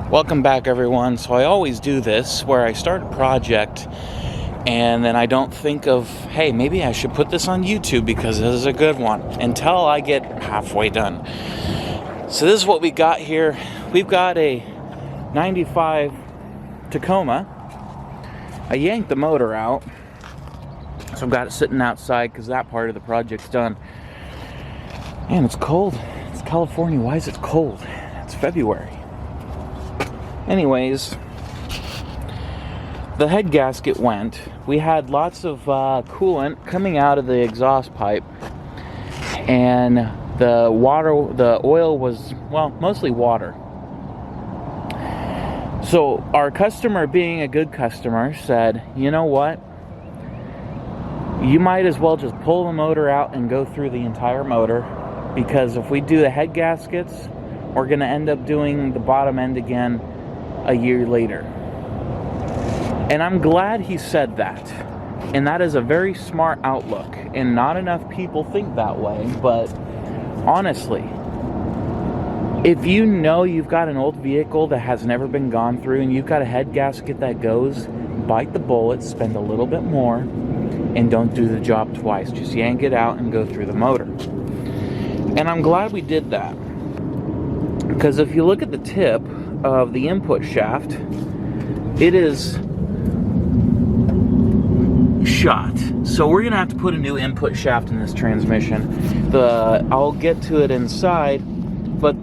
Welcome back, everyone. So I always do this where I start a project and then I don't think of, hey, maybe I should put this on YouTube because this is a good one, until I get halfway done. So this is what we got here. We've got a 95 Tacoma. I yanked the motor out, so I've got it sitting outside because that part of the project's done. Man, it's cold. It's California. Why is it cold? It's February. Anyways, the head gasket went. We had lots of coolant coming out of the exhaust pipe, and the oil was, well, mostly water. So our customer, being a good customer, said, you know what? You might as well just pull the motor out and go through the entire motor, because if we do the head gaskets, we're going to end up doing the bottom end again a year later. And I'm glad he said that. And that is a very smart outlook. And not enough people think that way. But honestly, if you know you've got an old vehicle that has never been gone through and you've got a head gasket that goes, bite the bullet, spend a little bit more, and don't do the job twice. Just yank it out and go through the motor. And I'm glad we did that. Because if you look at the tip of the input shaft, it is shot. So we're gonna have to put a new input shaft in this transmission. I'll get to it inside, but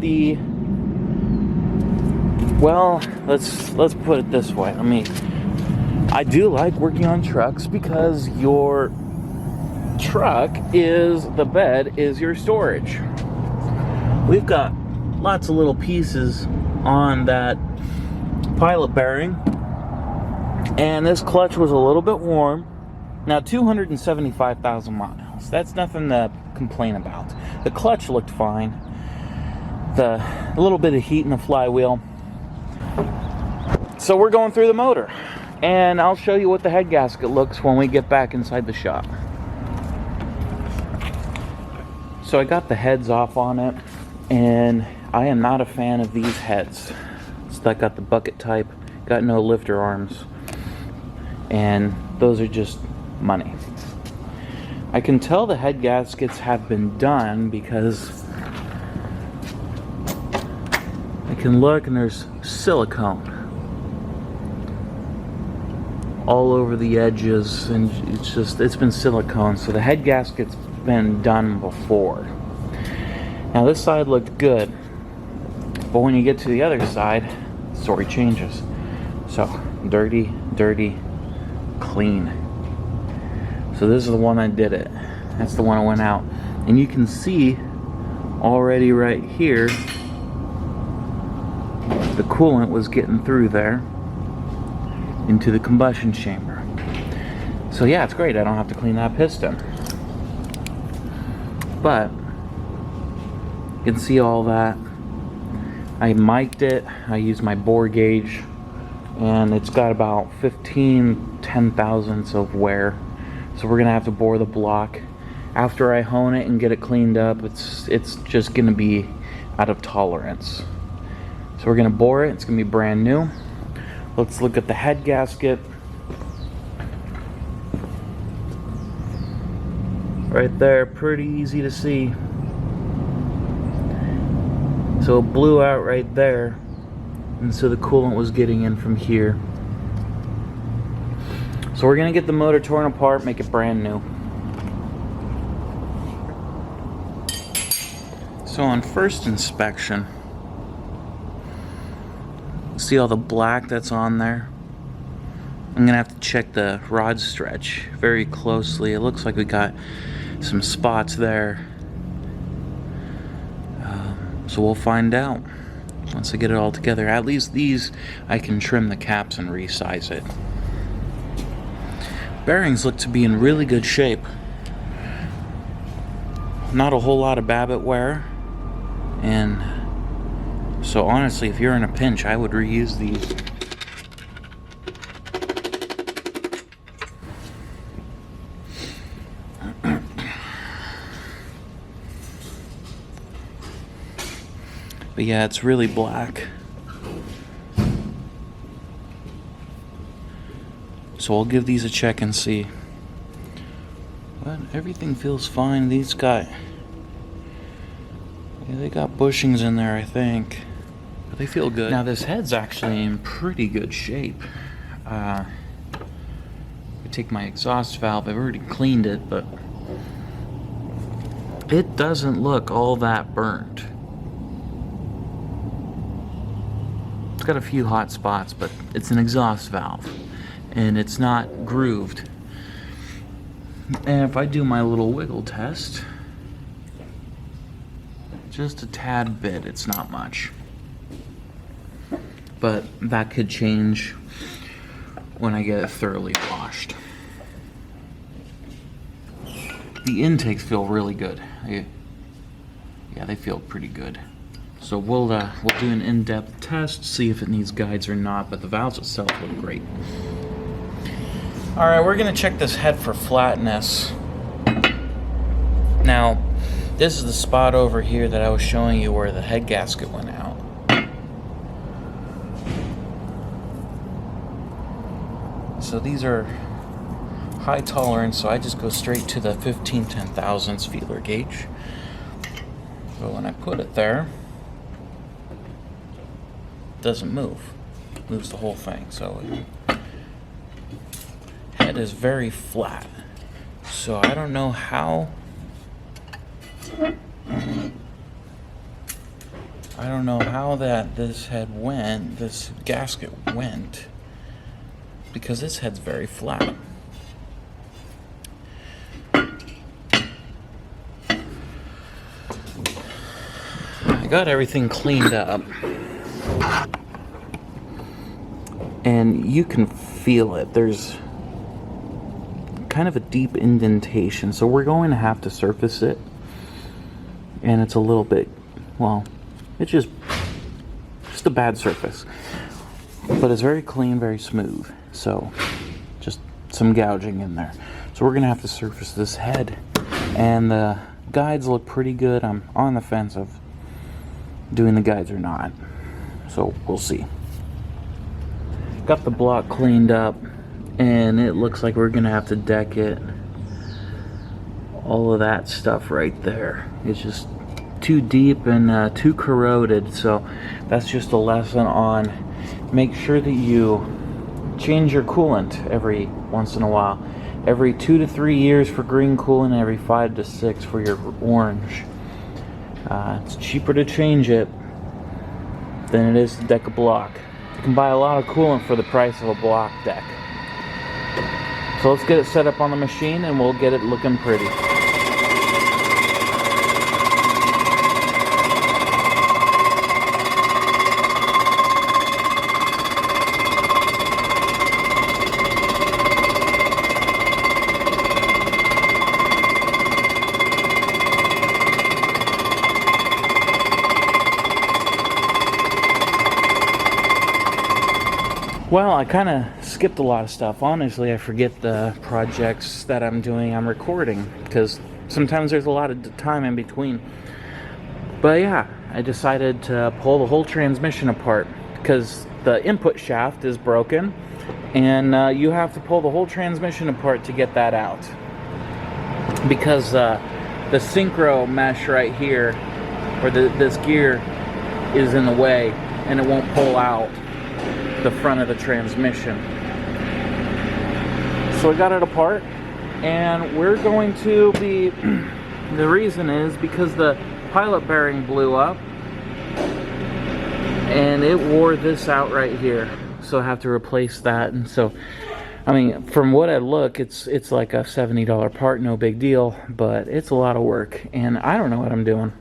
let's put it this way. I do like working on trucks because your truck is the bed is your storage. We've got lots of little pieces on that pilot bearing, and this clutch was a little bit warm. Now, 275,000 miles, that's nothing to complain about. The clutch looked fine, the little bit of heat in the flywheel. So we're going through the motor, and I'll show you what the head gasket looks when we get back inside the shop. So I got the heads off on it, and I am not a fan of these heads. So I got the bucket type, got no lifter arms, and those are just money. I can tell the head gaskets have been done because I can look and there's silicone all over the edges, and it's been silicone, so the head gasket's been done before. Now this side looked good, but when you get to the other side, the story changes. So, dirty, clean. So this is the one that did it. That's the one that went out. And you can see already right here, the coolant was getting through there into the combustion chamber. So yeah, it's great. I don't have to clean that piston. But you can see all that. I mic'd it. I used my bore gauge, and it's got about 10 thousandths of wear. So we're gonna have to bore the block. After I hone it and get it cleaned up, it's just gonna be out of tolerance. So we're gonna bore it. It's gonna be brand new. Let's look at the head gasket. Right there, pretty easy to see. So it blew out right there, and so the coolant was getting in from here. So we're gonna get the motor torn apart, make it brand new. So on first inspection, see all the black that's on there? I'm gonna have to check the rod stretch very closely. It looks like we got some spots there. So we'll find out once I get it all together. At least these, I can trim the caps and resize it. Bearings look to be in really good shape. Not a whole lot of Babbitt wear. And so honestly, if you're in a pinch, I would reuse these. But yeah, it's really black. So we'll give these a check and see. But everything feels fine. These got... yeah, they got bushings in there, I think. But they feel good. Now this head's actually in pretty good shape. I take my exhaust valve. I've already cleaned it, but it doesn't look all that burnt. It's got a few hot spots, but it's an exhaust valve and it's not grooved. And if I do my little wiggle test, just a tad bit, it's not much. But that could change when I get it thoroughly washed. The intakes feel really good. Yeah, they feel pretty good. So we'll do an in-depth test, see if it needs guides or not, but the valves itself look great. Alright, we're gonna check this head for flatness. Now, this is the spot over here that I was showing you where the head gasket went out. So these are high tolerance, so I just go straight to the 15/10,000ths feeler gauge. So when I put it there, it doesn't move. It moves the whole thing. So head is very flat. So I don't know how this head went, this gasket went, because this head's very flat. I got everything cleaned up, and you can feel it. There's kind of a deep indentation, so we're going to have to surface it. And it's a little bit, well, it's just a bad surface, but it's very clean, very smooth. So just some gouging in there. So we're gonna have to surface this head, and the guides look pretty good. I'm on the fence of doing the guides or not, so we'll see. Got the block cleaned up, and it looks like we're gonna have to deck it. All of that stuff right there, it's just too deep and too corroded. So that's just a lesson on make sure that you change your coolant every once in a while. Every 2 to 3 years for green coolant, every 5 to 6 for your orange. It's cheaper to change it than it is to deck a block. You can buy a lot of coolant for the price of a block deck. So let's get it set up on the machine and we'll get it looking pretty. Well, I kind of skipped a lot of stuff. Honestly, I forget the projects that I'm doing. I'm recording because sometimes there's a lot of time in between. But yeah, I decided to pull the whole transmission apart because the input shaft is broken, and you have to pull the whole transmission apart to get that out. Because the synchro mesh right here, or this gear, is in the way, and it won't pull out the front of the transmission. So I got it apart, and we're going to be the reason is because the pilot bearing blew up and it wore this out right here, so I have to replace that. And so, I mean, from what I look, it's like a $70 part, no big deal, but it's a lot of work and I don't know what I'm doing.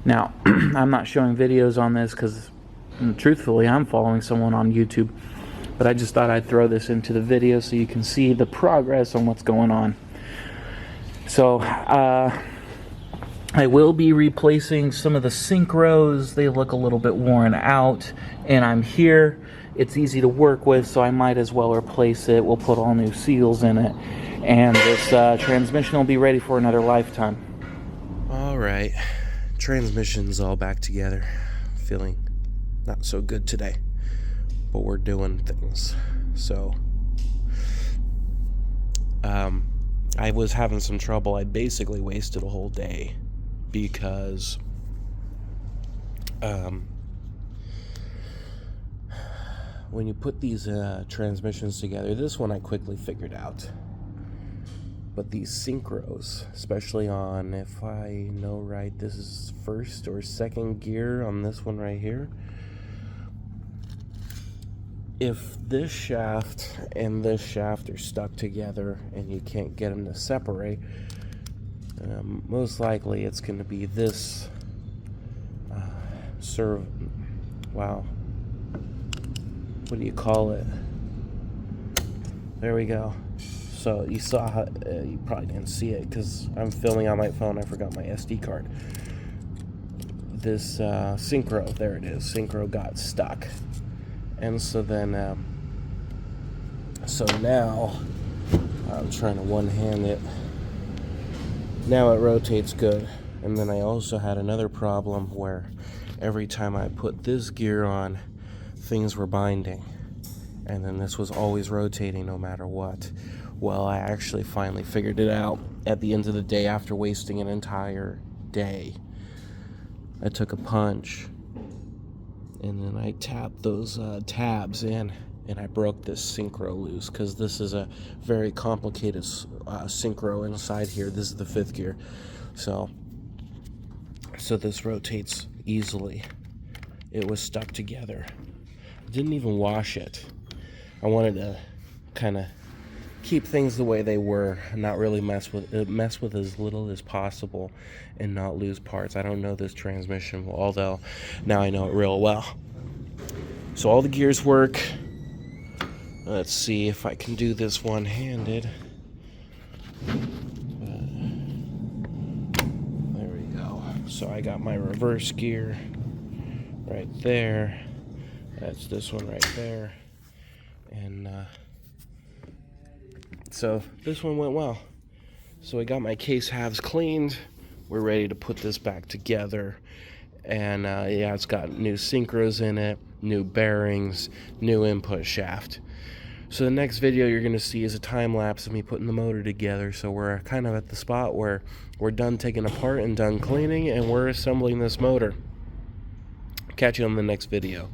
Now I'm not showing videos on this because truthfully, I'm following someone on YouTube, but I just thought I'd throw this into the video so you can see the progress on what's going on. So, I will be replacing some of the synchros. They look a little bit worn out, and I'm here. It's easy to work with, so I might as well replace it. We'll put all new seals in it, and this transmission will be ready for another lifetime. Alright, transmission's all back together. Feeling not so good today, but we're doing things. So I was having some trouble. I basically wasted a whole day because when you put these transmissions together, this one I quickly figured out. But these synchros, especially on, if I know right, this is first or second gear on this one right here. If this shaft and this shaft are stuck together and you can't get them to separate, most likely it's going to be this what do you call it? There we go. So you saw how, you probably didn't see it because I'm filming on my phone. I forgot my SD card. This synchro, there it is. Synchro got stuck. And so then, so now, I'm trying to one-hand it. Now it rotates good. And then I also had another problem where every time I put this gear on, things were binding. And then this was always rotating no matter what. Well, I actually finally figured it out at the end of the day after wasting an entire day. I took a punch and then I tapped those tabs in and I broke this synchro loose because this is a very complicated synchro inside here. This is the 5th gear. So this rotates easily. It was stuck together. I didn't even wash it. I wanted to kind of keep things the way they were, not really mess with as little as possible and not lose parts. I don't know this transmission, although now I know it real well. So all the gears work. Let's see if I can do this one-handed. There we go. So I got my reverse gear right there. That's this one right there. And so this one went well. So I got my case halves cleaned. We're ready to put this back together. And yeah, it's got new synchros in it, new bearings, new input shaft. So the next video you're going to see is a time lapse of me putting the motor together. So we're kind of at the spot where we're done taking apart and done cleaning, and we're assembling this motor. Catch you on the next video.